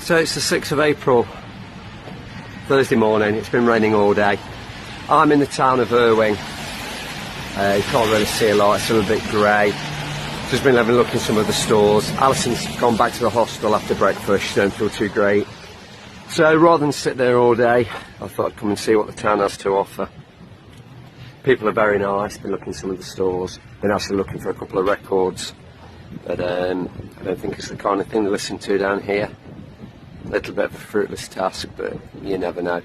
So it's the 6th of April, Thursday morning. It's been raining all day. I'm in the town of Erwin. You can't really see a lot, it's still a bit grey. Just been having a look in some of the stores. Alison's gone back to the hostel after breakfast, she don't feel too great. So rather than sit there all day, I thought I'd come and see what the town has to offer. People are very nice, been looking in some of the stores, been actually looking for a couple of records. But I don't think it's the kind of thing to listen to down here. A little bit of a fruitless task, but you never know.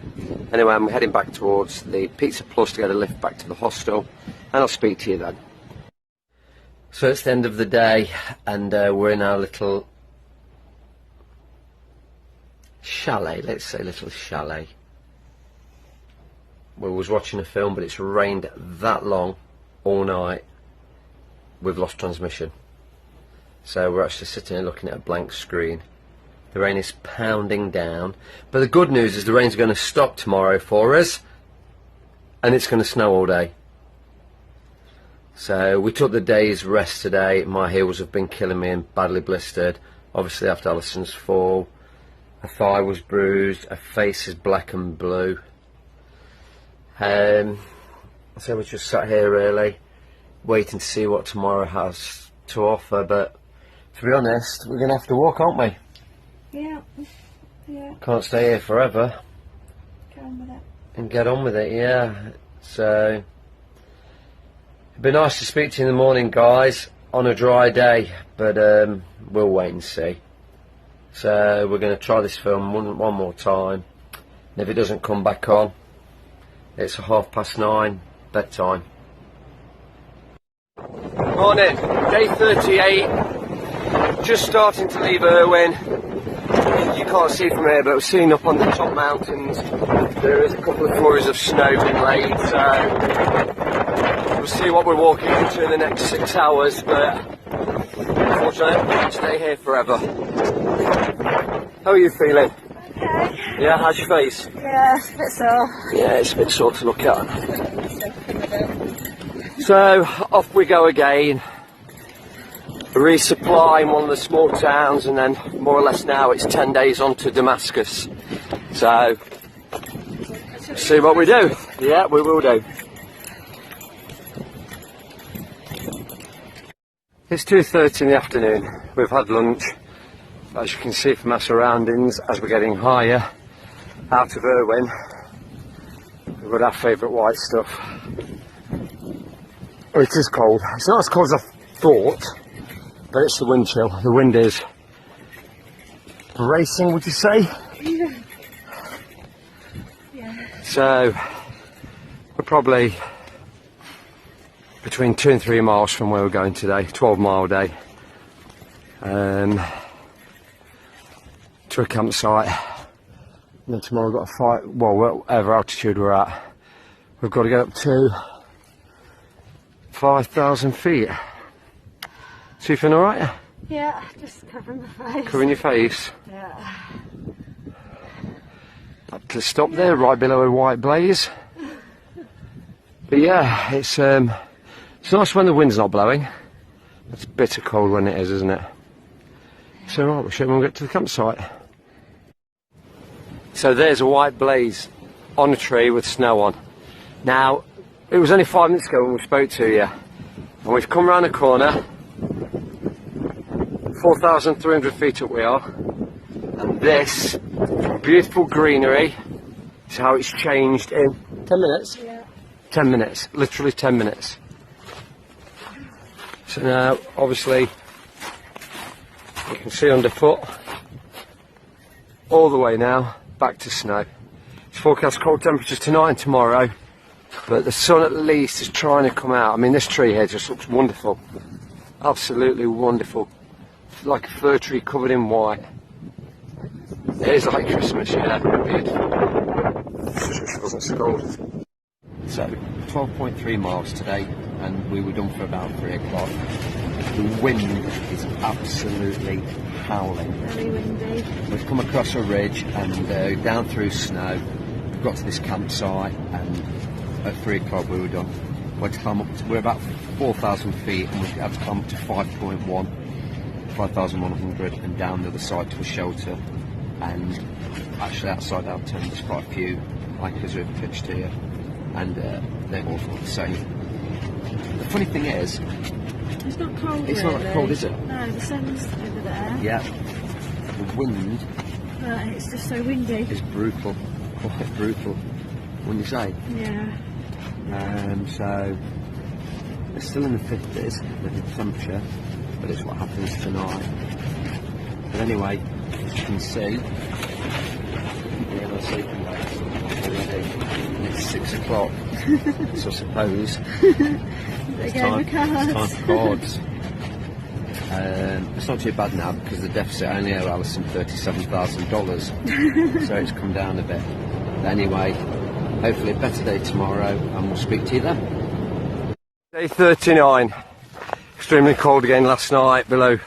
Anyway, I'm heading back towards the Pizza Plus to get a lift back to the hostel, and I'll speak to you then. So it's the end of the day, and we're in our little chalet, let's say little chalet. We was watching a film, but it's rained that long, all night, we've lost transmission. So we're actually sitting here looking at a blank screen. The rain is pounding down, but the good news is the rain's going to stop tomorrow for us, and it's going to snow all day. So we took the day's rest today. My heels have been killing me and badly blistered, obviously after Alison's fall. Her thigh was bruised, her face is black and blue. So we just sat here really, waiting to see what tomorrow has to offer, but to be honest, we're going to have to walk, aren't we? Yeah. Can't stay here forever. Get on with it. And get on with it, yeah. So, it'd be nice to speak to you in the morning, guys, on a dry day, but we'll wait and see. So, we're going to try this film one more time, and if it doesn't come back on, it's 9:30, bedtime. Morning, day 38, just starting to leave Erwin. You can't see from here, but we're seeing up on the top mountains there is a couple of flurries of snow being laid, so we'll see what we're walking into in the next 6 hours, but unfortunately I can't stay here forever. How are you feeling? Okay. Yeah, how's your face? Yeah, it's a bit sore. Yeah, it's a bit sore to look at. So, off we go again. Resupply in one of the small towns, and then more or less now it's 10 days on to Damascus. So, see what we do. Yeah, we will do. It's 2:30 in the afternoon. We've had lunch. As you can see from our surroundings, as we're getting higher out of Erwin, we've got our favourite white stuff. Oh, it is cold. It's not as cold as I thought, but it's the wind chill. The wind is bracing, would you say? Yeah. So we're probably between 2 and 3 miles from where we're going today. 12-mile day. To a campsite. And then tomorrow we've got to fight. Well, whatever altitude we're at, we've got to get up to 5,000 feet. So you feeling alright? Yeah, just covering my face. Covering your face? Yeah. Had to stop there, right below a white blaze. But yeah, it's nice when the wind's not blowing. It's bitter cold when it is, isn't it? So right, we'll get to the campsite. So there's a white blaze on a tree with snow on. Now, it was only 5 minutes ago when we spoke to you, and we've come round the corner. 4,300 feet up we are, and this beautiful greenery is how it's changed in 10 minutes? Yeah. 10 minutes, literally 10 minutes. So now, obviously, you can see underfoot, all the way now, back to snow. It's forecast cold temperatures tonight and tomorrow, but the sun at least is trying to come out. I mean, this tree here just looks wonderful, absolutely wonderful. Like a fir tree covered in white. It is like Christmas, yeah, beautiful. It wasn't so cold. So, 12.3 miles today, and we were done for about 3 o'clock. The wind is absolutely howling. Very windy. We've come across a ridge and down through snow. We've got to this campsite, and at 3 o'clock we were done. We had to climb up to, we're about 4,000 feet, and we had to climb up to 5.1, 5,100, and down the other side to a shelter. and actually outside our tent there's quite a few hikers who have pitched here, and they've all thought the same. The funny thing is, It's not cold. it's not that cold, is it? No, the sun's over there. Yeah. The wind It's just so windy. is brutal, quite brutal, wouldn't you say? Yeah. So it's still in the 50s, the temperature, but it's what happens tonight. But anyway, as you can see, we're in our sleeping bags already, and it's 6 o'clock, so I suppose it's time for cards. It's not too bad now because the deficit only owe Alison $37,000, so it's come down a bit. But anyway, hopefully a better day tomorrow, and we'll speak to you then. Day 39. Extremely cold again last night, below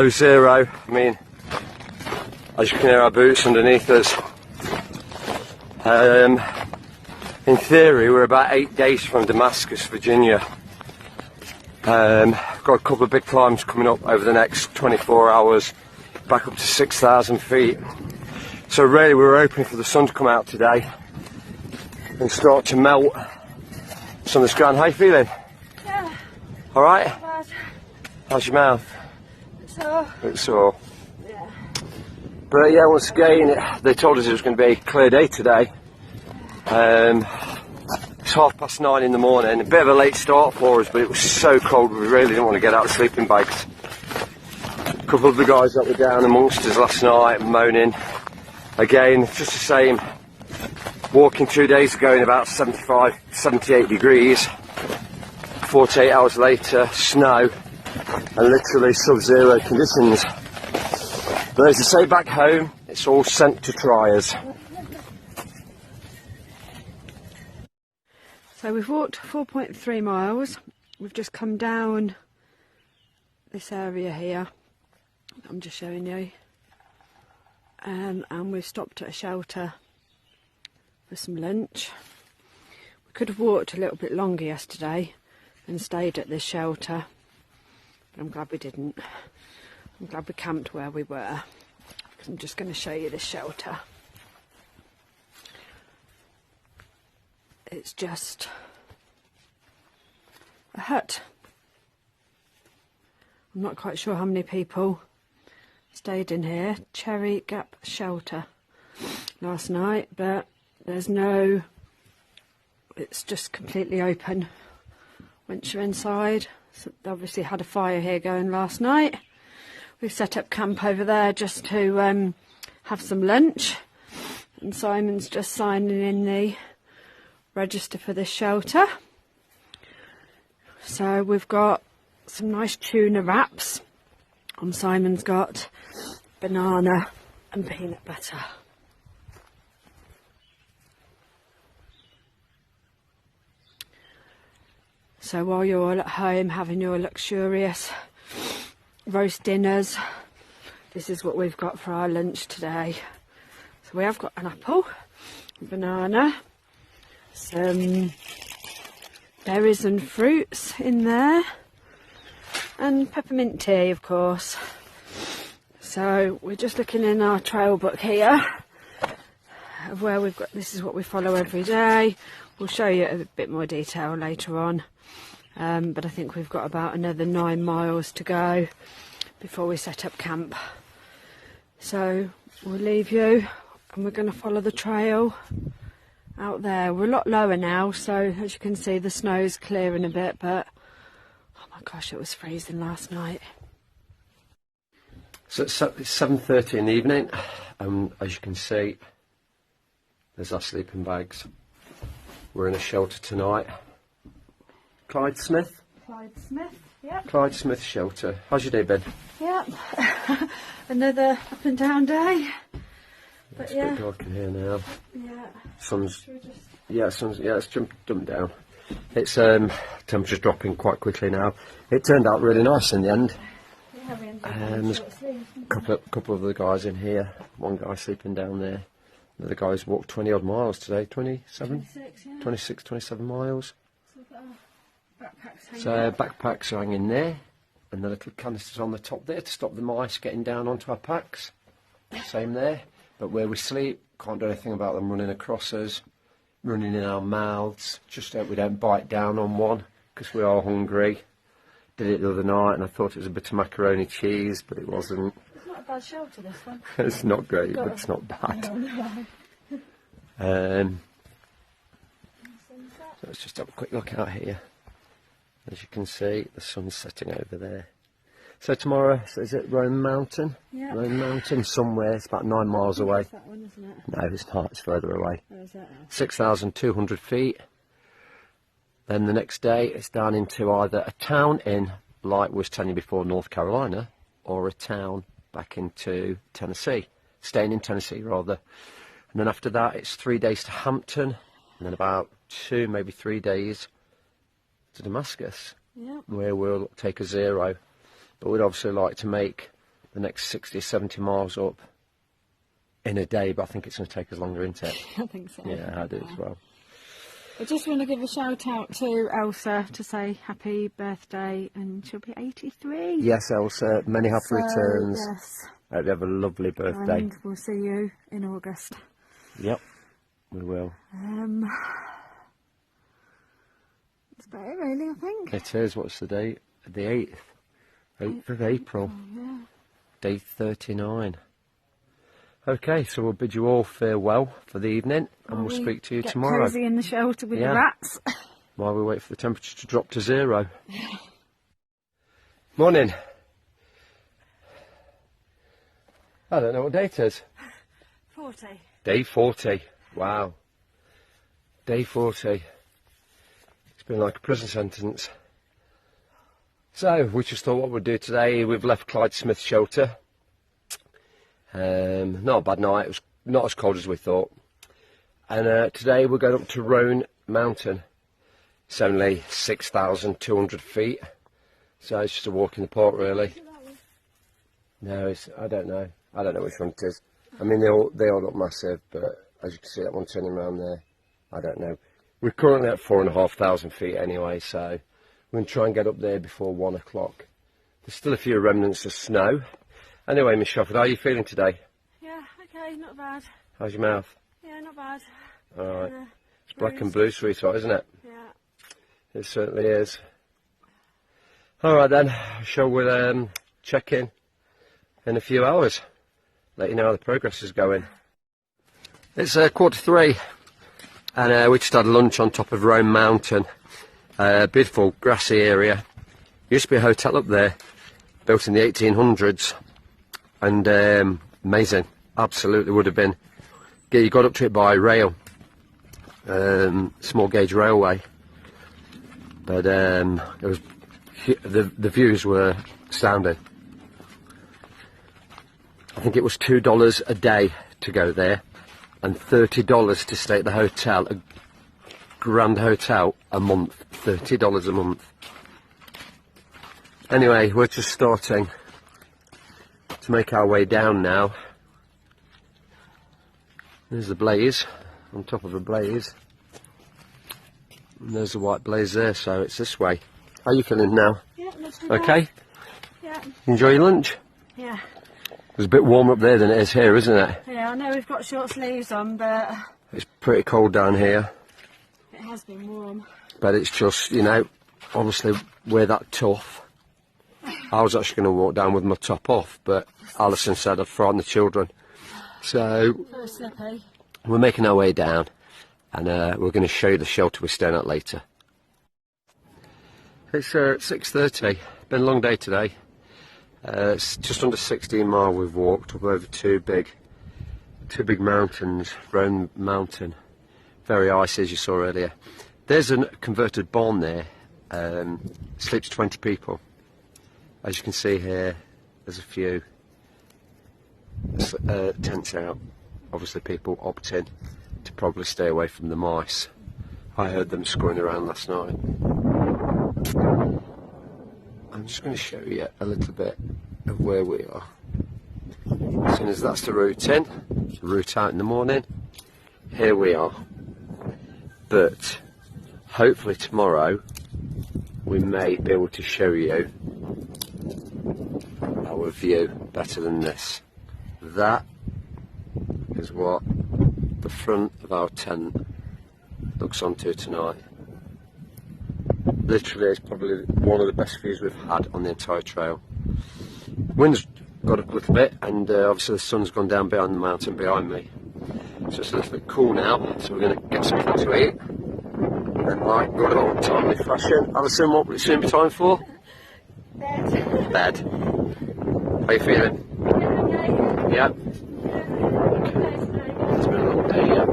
zero. I mean, as you can hear our boots underneath us. In theory, we're about 8 days from Damascus, Virginia. Got a couple of big climbs coming up over the next 24 hours, back up to 6,000 feet. So really we were hoping for the sun to come out today and start to melt some of the ground. How you feeling? Yeah. Alright? Bad. How's your mouth? It's sore. Yeah. But yeah, once again, they told us it was going to be a clear day today. It's 9:30 in the morning, a bit of a late start for us, but it was so cold we really didn't want to get out of sleeping bags. A couple of the guys that were down amongst us last night moaning. Again, it's just the same. Walking 2 days ago in about 75, 78 degrees. 48 hours later, snow and literally sub-zero conditions. But as I say back home, it's all sent to tryers. So we've walked 4.3 miles. We've just come down this area here. I'm just showing you. And we've stopped at a shelter for some lunch. We could have walked a little bit longer yesterday and stayed at this shelter, but I'm glad we didn't. I'm glad we camped where we were. I'm just going to show you this shelter. It's just a hut. I'm not quite sure how many people stayed in here. Cherry Gap Shelter last night, but there's no, it's just completely open once you're inside. So they obviously had a fire here going last night. We've set up camp over there just to have some lunch, and Simon's just signing in the register for this shelter. So we've got some nice tuna wraps, and Simon's got banana and peanut butter. So while you're all at home having your luxurious roast dinners, this is what we've got for our lunch today. So we have got an apple, a banana, some berries and fruits in there, and peppermint tea, of course. So we're just looking in our trail book here of where we've got, this is what we follow every day. We'll show you a bit more detail later on, but I think we've got about another 9 miles to go before we set up camp. So we'll leave you and we're going to follow the trail out there. We're a lot lower now, so as you can see the snow's clearing a bit, but oh my gosh, it was freezing last night. So it's 7:30 in the evening, and as you can see, there's our sleeping bags. We're in a shelter tonight. Clyde Smith? Clyde Smith, yep. Clyde Smith shelter. How's your day been? Yep. Another up and down day. But It's yeah. a bit dark in here now. Yeah. Sun's, Should we just... yeah, it's jumped down. It's temperature's dropping quite quickly now. It turned out really nice in the end. Yeah, we ended up There's a couple of the guys in here. One guy sleeping down there. The other guys walked 20 odd miles today. 27? 26, yeah. 26, 27 miles. So we've got our backpacks hanging So out. backpacks are hanging there, and the little canisters on the top there to stop the mice getting down onto our packs. same there. But where we sleep, can't do anything about them running across us, running in our mouths. Just hope we don't bite down on one, because we are hungry. Did it the other night, and I thought it was a bit of macaroni cheese, but it wasn't. It's not a bad shelter, this one. It's not great, but it's not bad. So let's just have a quick look out here. As you can see, the sun's setting over there. So tomorrow, so is it Rome Mountain? Yeah. Rome Mountain, somewhere. It's about 9 miles away. It's that one, isn't it? No, it's not. It's further away. Where is that now? 6,200 feet. Then the next day, it's down into either a town in, like we was telling you before, North Carolina, or a town back into Tennessee. Staying in Tennessee, rather. And then after that, it's 3 days to Hampton, and then about 2, maybe 3 days to Damascus, where we'll take a zero. But we'd obviously like to make the next 60 or 70 miles up in a day, but I think it's going to take us longer, isn't it? I think so. Yeah, I do as well. I just want to give a shout out to Elsa to say happy birthday, and she'll be 83. Yes, Elsa, many happy returns. Yes. I hope you have a lovely birthday. And we'll see you in August. Yep, we will. That's about it, really, I think. It is. What's the date? The 8th. 8th of April. Oh, yeah. Day 39. Okay, so we'll bid you all farewell for the evening, and we'll speak to you Get tomorrow. Cosy in the shelter with the rats. While we wait for the temperature to drop to 0. Morning. I don't know what date it is. 40. Day 40. Wow. Day 40. It's been like a prison sentence. So, we just thought what we'd do today. We've left Clyde Smith shelter. Not a bad night. It was not as cold as we thought. And today we're going up to Rome Mountain. It's only 6,200 feet. So it's just a walk in the park, really. No, it's, I don't know. I don't know which one it is. I mean, they all look massive, but as you can see, that one turning around there, I don't know. We're currently at 4,500 feet anyway, so we're going to try and get up there before 1 o'clock. There's still a few remnants of snow. Anyway, Miss Shofford, how are you feeling today? Yeah, okay, not bad. How's your mouth? Yeah, not bad. Alright. It's black and blue, sweetheart, isn't it? Yeah. It certainly is. Alright then, shall we check in a few hours. Let you know how the progress is going. It's 3:15, and we just had lunch on top of Rome Mountain. Beautiful grassy area. Used to be a hotel up there, built in the 1800s, and amazing. Absolutely would have been. You got up to it by rail, small gauge railway, but it was the views were astounding. I think it was $2 a day to go there, and $30 to stay at the hotel, a grand hotel, a month. $30 a month. Anyway, we're just starting to make our way down now. There's the blaze, on top of a blaze. And there's the white blaze there, so it's this way. How are you feeling now? Yeah, not too bad. Okay? Yeah. Enjoy your lunch? Yeah. It's a bit warmer up there than it is here, isn't it? Yeah, I know we've got short sleeves on, but It's pretty cold down here. it has been warm. But it's just, you know, obviously we're that tough. I was actually going to walk down with my top off, but Alison said I'd frighten the children. So So slippy. we're making our way down, and we're going to show you the shelter we're staying at later. It's 6:30. Been a long day today. It's just under 16 miles we've walked up over two big mountains. Rome Mountain, very icy as you saw earlier. There's a converted barn there. Sleeps 20 people. As you can see here, there's a few tents out. Obviously people opt in to probably stay away from the mice. I heard them scurrying around last night. I'm just going to show you a little bit of where we are. As soon as that's the route in, the route out in the morning, here we are. But hopefully tomorrow we may be able to show you our view better than this. That is what the front of our tent looks onto tonight. Literally, it's probably one of the best views we've had on the entire trail. Wind's got up a little bit, and obviously the sun's gone down behind the mountain behind me. So it's a little bit cool now, so we're going to get something to eat. And like good old timely fashion. Alison, what will it soon be time for? Bed. Bed. How are you feeling? Yeah? It's been a long day, yeah.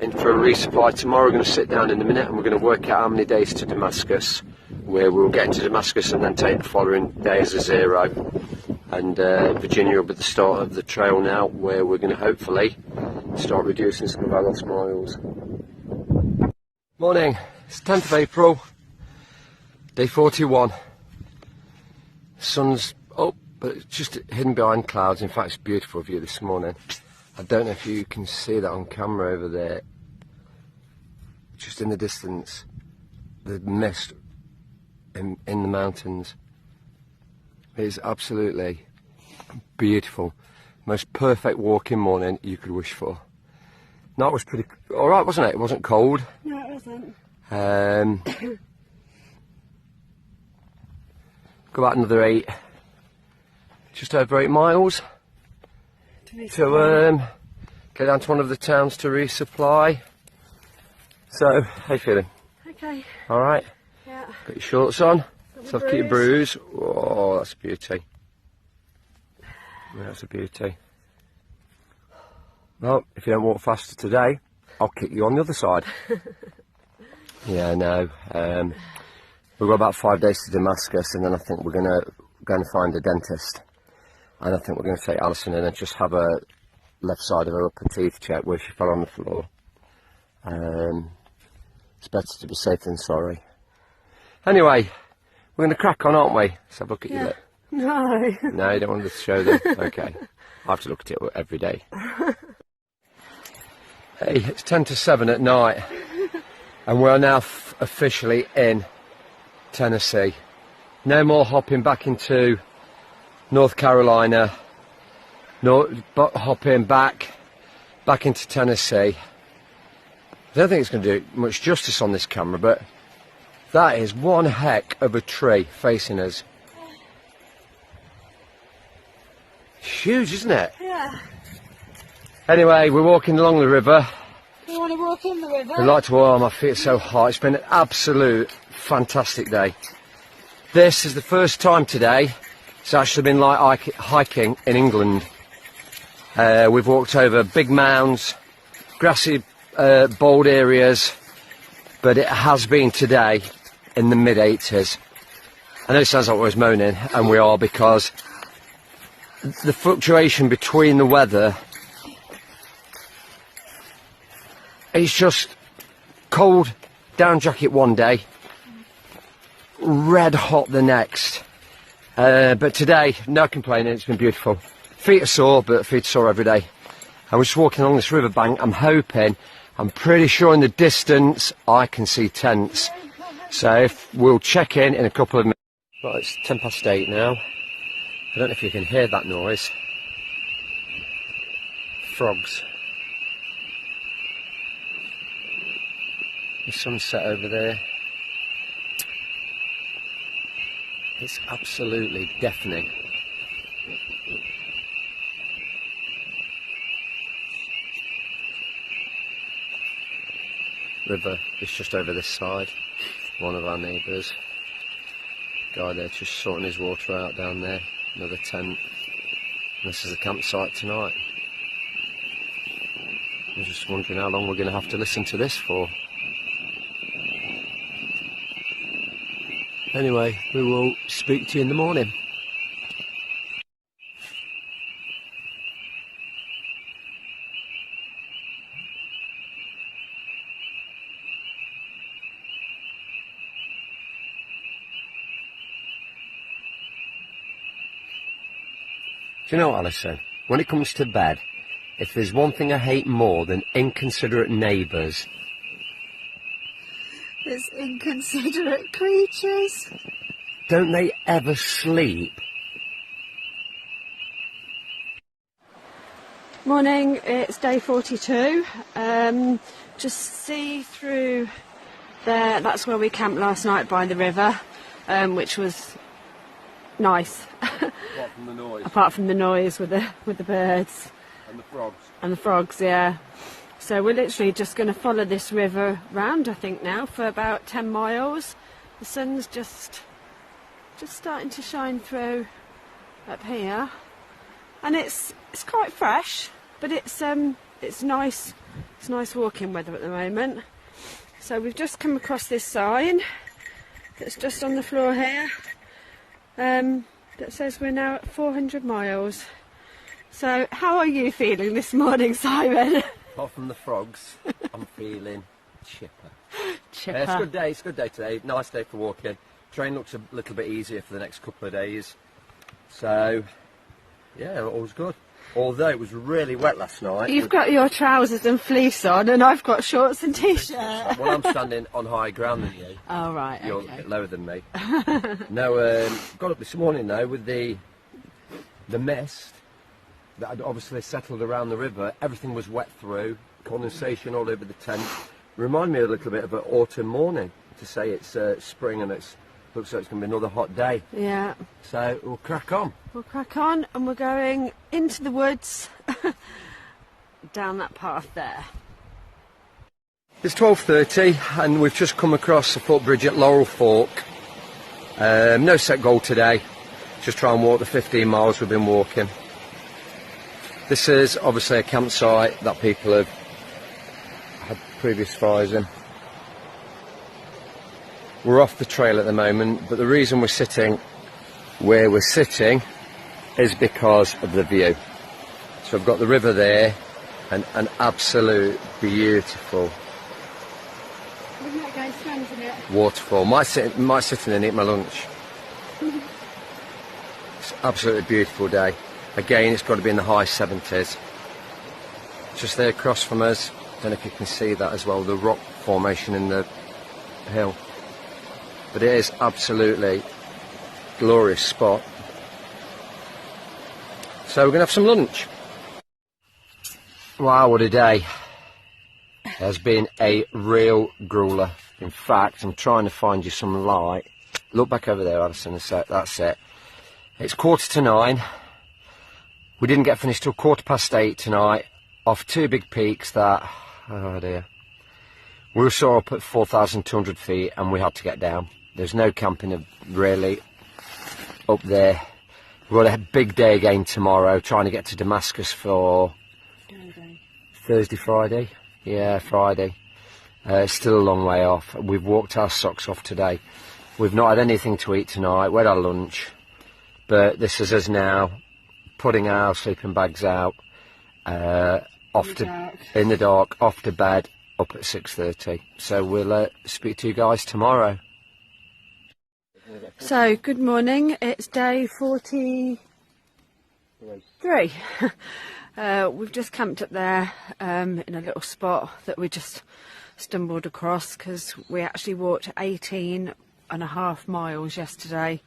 In for a resupply tomorrow. We're going to sit down in a minute and we're going to work out how many days to Damascus, where we'll get into Damascus and then take the following day as a zero. And Virginia will be the start of the trail now, where we're going to hopefully start reducing some of our lost miles. Morning, it's 10th of April, day 41. Sun's up, but it's just hidden behind clouds. In fact, it's a beautiful view this morning. I don't know if you can see that on camera over there, just in the distance, the mist in the mountains. It is absolutely beautiful. Most perfect walking morning you could wish for. Night was pretty alright, wasn't it? It wasn't cold. No, it wasn't. Go about another just over 8 miles to get down to one of the towns to resupply. So, how you feeling? Okay. Alright? Yeah. Got your shorts on? So keep your bruise. Oh, that's a beauty. That's a beauty. Well, if you don't walk faster today, I'll kick you on the other side. Yeah, no. We've got about 5 days to Damascus, and then I think we're going to find a dentist. And I think we're going to take Alison in and just have a left side of her upper teeth check where she fell on the floor. It's better to be safe than sorry. Anyway, we're going to crack on, aren't we? Let's have a look at your lip. No. No, you don't want to show them? Okay. I have to look at it every day. Hey, it's 10 to 7 at night, and we're now officially in Tennessee. No more hopping back into North Carolina, but hopping back into Tennessee. I don't think it's going to do much justice on this camera, but that is one heck of a tree facing us. It's huge, isn't it? Yeah. Anyway, we're walking along the river. You want to walk in the river? We like to, oh, my feet are so hot. It's been an absolute fantastic day. This is the first time today it's actually been like hiking in England. We've walked over big mounds, grassy, bold areas, but it has been today in the mid-80s. I know it sounds like we're always moaning, and we are, because the fluctuation between the weather, it's just cold, down jacket one day, red hot the next. But today, no complaining, it's been beautiful. Feet are sore, but feet are sore every day. And we're just walking along this riverbank. I'm pretty sure in the distance I can see tents. So we'll check in a couple of minutes. Right, it's 10 past 8 now. I don't know if you can hear that noise. Frogs. The sunset over there. It's absolutely deafening. River is just over this side. One of our neighbours. Guy there just sorting his water out down there. Another tent. And this is the campsite tonight. I'm just wondering how long we're going to have to listen to this for. Anyway, we will speak to you in the morning. Do you know, Alison, when it comes to bed, if there's one thing I hate more than inconsiderate neighbours, It's inconsiderate creatures. don't they ever sleep? Morning, it's day 42. Just see through there, that's where we camped last night by the river, which was nice. Apart from the noise. Apart from the noise with the birds. And the frogs. And the frogs, yeah. So we're literally just going to follow this river round, I think now, for about 10 miles. The sun's just starting to shine through up here. And it's quite fresh, but it's nice. It's nice walking weather at the moment. So we've just come across this sign that's just on the floor here that says we're now at 400 miles. So how are you feeling this morning, Simon? Apart from the frogs, I'm feeling chipper. Chipper. It's a good day. It's a good day today. Nice day for walking. Train looks a little bit easier for the next couple of days. So yeah, all's good. Although it was really wet last night. You've got your trousers and fleece on, and I've got shorts and t-shirt. Well, I'm standing on higher ground than you. Oh, right, You're okay. a bit lower than me. No, got up this morning though with the mist that had obviously settled around the river. Everything was wet through, condensation all over the tent. Remind me a little bit of an autumn morning to say it's spring and it looks like it's going to be another hot day. Yeah. So we'll crack on. We'll crack on, and we're going into the woods down that path there. It's 12:30 and we've just come across the footbridge at Laurel Fork. No set goal today, just try and walk the 15 miles we've been walking. This is obviously a campsite that people have had previous fires in. We're off the trail at the moment, but the reason we're sitting where we're sitting is because of the view. So I've got the river there and an absolute beautiful waterfall. Might sit and eat my lunch. It's an absolutely beautiful day. Again, it's got to be in the high 70s. Just there across from us, don't know if you can see that as well, the rock formation in the hill. But it is absolutely glorious spot. So we're going to have some lunch. Wow, what a day. It has been a real grueler. In fact, I'm trying to find you some light. Look back over there, Alison, that's it. It's 9:15. We didn't get finished till 8:15 tonight, off two big peaks that, oh dear. We were sore up at 4,200 feet and we had to get down. There's no camping really up there. We've got a big day again tomorrow, trying to get to Damascus for Thursday, Friday. Yeah, Friday. Still a long way off. We've walked our socks off today. We've not had anything to eat tonight. We had our lunch. But this is us now putting our sleeping bags out in the dark, off to bed, up at 6:30. So we'll speak to you guys tomorrow. So, good morning. It's day 43. We've just camped up there in a little spot that we just stumbled across because we actually walked 18.5 miles yesterday,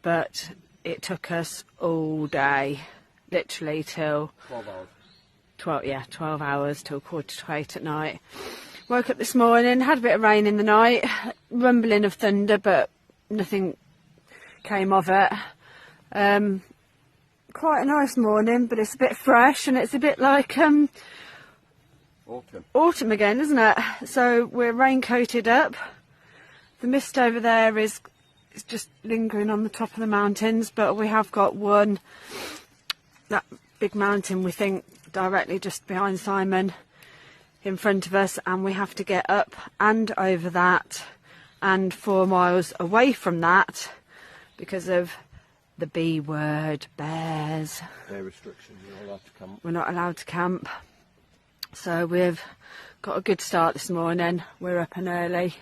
but it took us all day, literally till 12 hours till 7:45 at night. Woke up this morning, had a bit of rain in the night, rumbling of thunder, but nothing came of it. Quite a nice morning, but it's a bit fresh and it's a bit like autumn again, isn't it? So we're raincoated up. The mist over there is just lingering on the top of the mountains, but we have got that big mountain, we think, directly just behind Simon in front of us, and we have to get up and over that and 4 miles away from that because of the B word, bears. Bear restrictions, you're not allowed to camp. We're not allowed to camp. So we've got a good start this morning. We're up and early,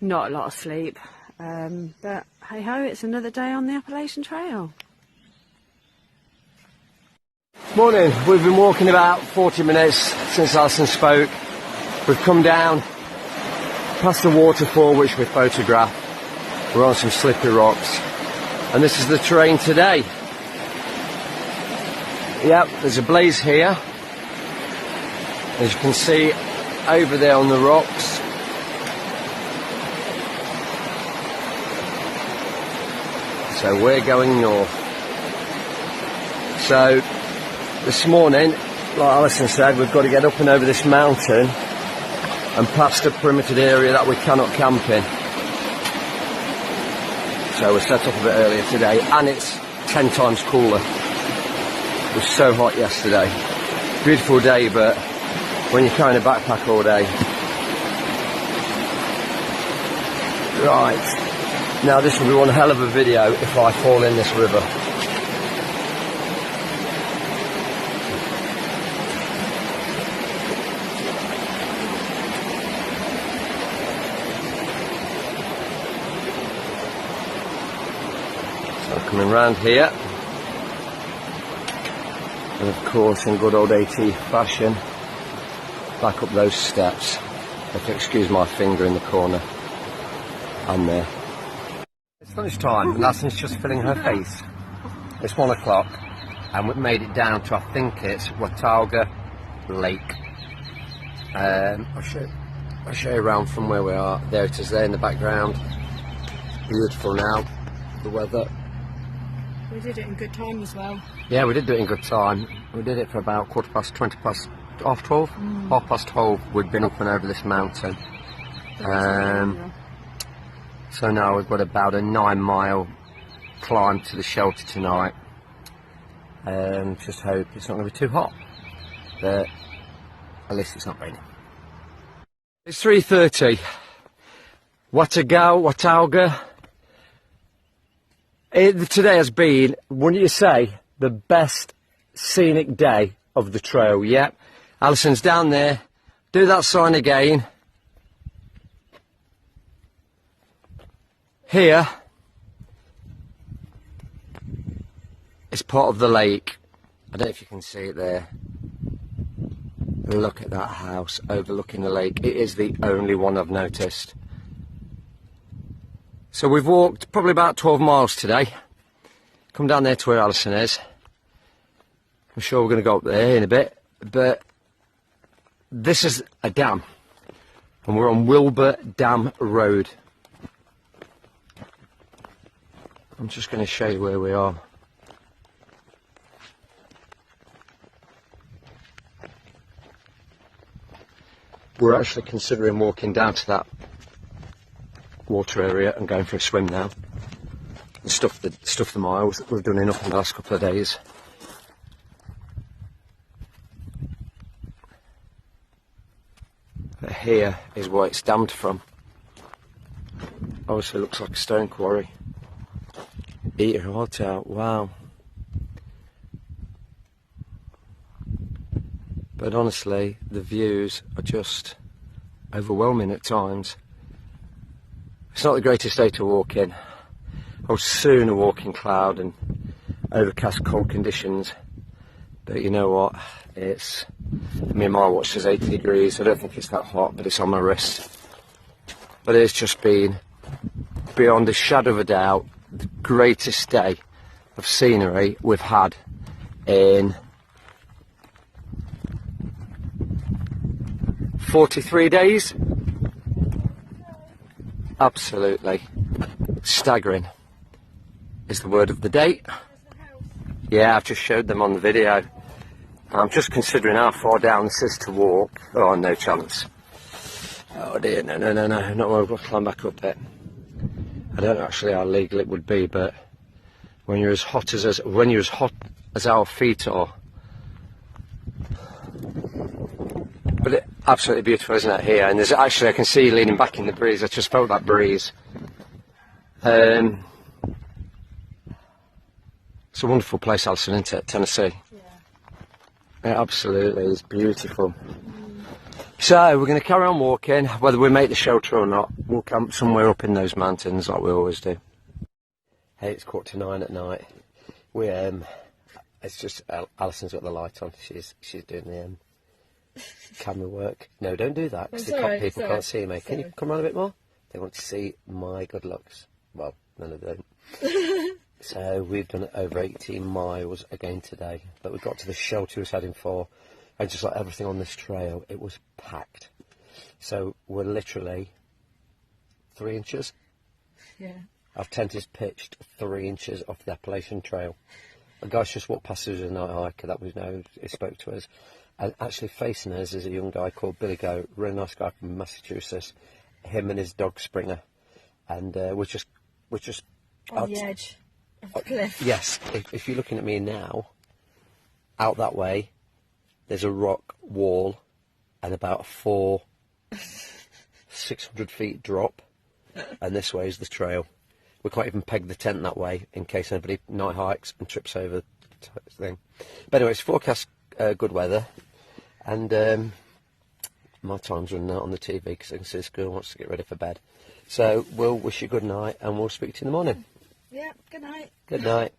not a lot of sleep, but hey ho, it's another day on the Appalachian Trail. Morning, we've been walking about 40 minutes since Alison spoke. We've come down past a waterfall which we photographed. We're on some slippery rocks and this is the terrain today. Yep, there's a blaze here. As you can see over there on the rocks. So we're going north. So this morning, like Alison said, we've got to get up and over this mountain and past a perimetered area that we cannot camp in. So we're set up a bit earlier today, and it's 10 times cooler. It was so hot yesterday. Beautiful day, but when you're carrying a backpack all day. Right. Now this will be one hell of a video if I fall in this river. So coming round here, and of course in good old AT fashion, back up those steps. If you excuse my finger in the corner, and there. It's lunchtime and Alison's just filling her face. It's 1 o'clock and we've made it down to, I think it's Watauga Lake. I'll show you around from where we are. There it is there in the background. Beautiful now, the weather. We did it in good time as well. Yeah, we did do it in good time. We did it for about 12:15, half 12? Half past 12 we'd been up and over this mountain. So now we've got about a 9-mile climb to the shelter tonight. Just hope it's not going to be too hot, but at least it's not raining. It's 3:30. Watauga. Today has been, wouldn't you say, the best scenic day of the trail. Yep. Alison's down there. Do that sign again. Here is part of the lake. I don't know if you can see it there. Look at that house overlooking the lake. It is the only one I've noticed. So we've walked probably about 12 miles today. Come down there to where Alison is. I'm sure we're going to go up there in a bit. But this is a dam. And we're on Wilbur Dam Road. I'm just going to show you where we are. We're actually considering walking down to that water area and going for a swim now. And stuff the miles. We've done enough in the last couple of days. But here is where it's dammed from. Obviously looks like a stone quarry. Eat your heart out, wow. But honestly, the views are just overwhelming at times. It's not the greatest day to walk in. I would sooner walk in cloud and overcast cold conditions. But you know what, it's, my watch says 80 degrees, I don't think it's that hot, but it's on my wrist. But it's just been, beyond a shadow of a doubt, the greatest day of scenery we've had in 43 days. Absolutely staggering is the word of the day. Yeah, I've just showed them on the video. I'm just considering how far down this is to walk. Oh, no chance. Oh dear, no, not where we've got to climb back up it. I don't know actually how legal it would be, but when you're as hot as our feet are. But it's absolutely beautiful, isn't it, here? And there's actually, I can see you leaning back in the breeze. I just felt that breeze. It's a wonderful place, Alison, isn't it, Tennessee? Yeah. It absolutely is beautiful. So we're going to carry on walking, whether we make the shelter or not. We'll camp somewhere up in those mountains like we always do. Hey, it's 9:15 at night. It's just Alison's got the light on. She's doing the camera work. No, don't do that because the people can't see me. Can you come on a bit more? They want to see my good looks. Well, none of them. So we've done over 18 miles again today, but we got to the shelter we was heading for, and just like everything on this trail, it was packed. So we're literally 3 inches. Yeah. Our tent is pitched 3 inches off the Appalachian Trail. A guy's just walked past us as a night hiker that we know, he spoke to us. And actually facing us is a young guy called Billy Goat, really nice guy from Massachusetts. Him and his dog Springer. And we're just On the edge of the cliff. Yes, if you're looking at me now, out that way, there's a rock wall and about a 600 feet drop, and this way is the trail. We can't even peg the tent that way in case anybody night hikes and trips over the thing. But anyway, it's forecast good weather, and my time's running out on the TV because I can see this girl wants to get ready for bed. So we'll wish you good night, and we'll speak to you in the morning. Yeah, good night. Good night.